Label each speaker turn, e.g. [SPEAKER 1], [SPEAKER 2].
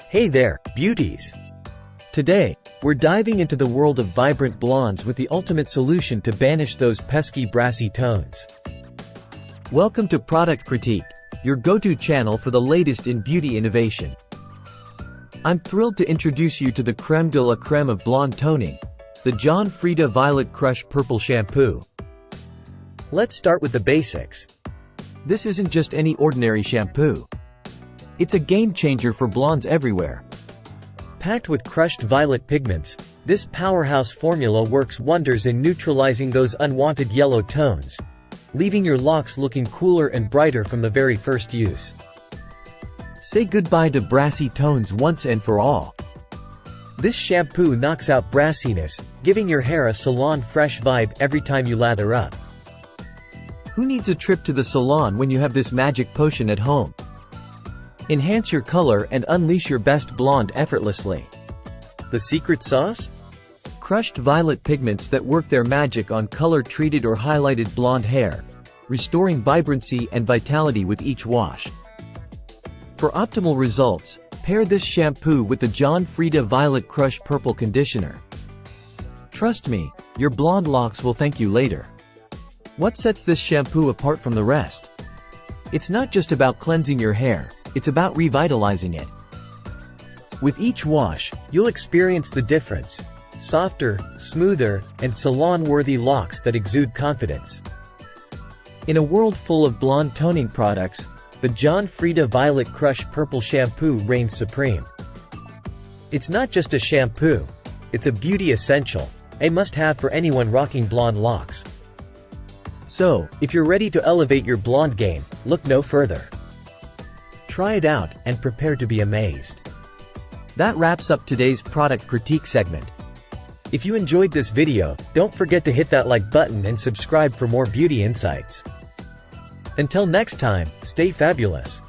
[SPEAKER 1] Hey there, beauties! Today, we're diving into the world of vibrant blondes with the ultimate solution to banish those pesky brassy tones. Welcome to Product Critique, your go-to channel for the latest in beauty innovation. I'm thrilled to introduce you to the creme de la creme of blonde toning, the John Frieda Violet Crush Purple Shampoo. Let's start with the basics. This isn't just any ordinary shampoo. It's a game-changer for blondes everywhere. Packed with crushed violet pigments, this powerhouse formula works wonders in neutralizing those unwanted yellow tones, leaving your locks looking cooler and brighter from the very first use. Say goodbye to brassy tones once and for all. This shampoo knocks out brassiness, giving your hair a salon-fresh vibe every time you lather up. Who needs a trip to the salon when you have this magic potion at home? Enhance your color and unleash your best blonde effortlessly. The secret sauce? Crushed violet pigments that work their magic on color-treated or highlighted blonde hair, restoring vibrancy and vitality with each wash. For optimal results, pair this shampoo with the John Frieda Violet Crush Purple Conditioner. Trust me, your blonde locks will thank you later. What sets this shampoo apart from the rest? It's not just about cleansing your hair, it's about revitalizing it. With each wash, you'll experience the difference: softer, smoother, and salon-worthy locks that exude confidence. In a world full of blonde toning products, the John Frieda Violet Crush Purple Shampoo reigns supreme. It's not just a shampoo, it's a beauty essential, a must-have for anyone rocking blonde locks. So, if you're ready to elevate your blonde game, look no further. Try it out, and prepare to be amazed. That wraps up today's product critique segment. If you enjoyed this video, don't forget to hit that like button and subscribe for more beauty insights. Until next time, stay fabulous.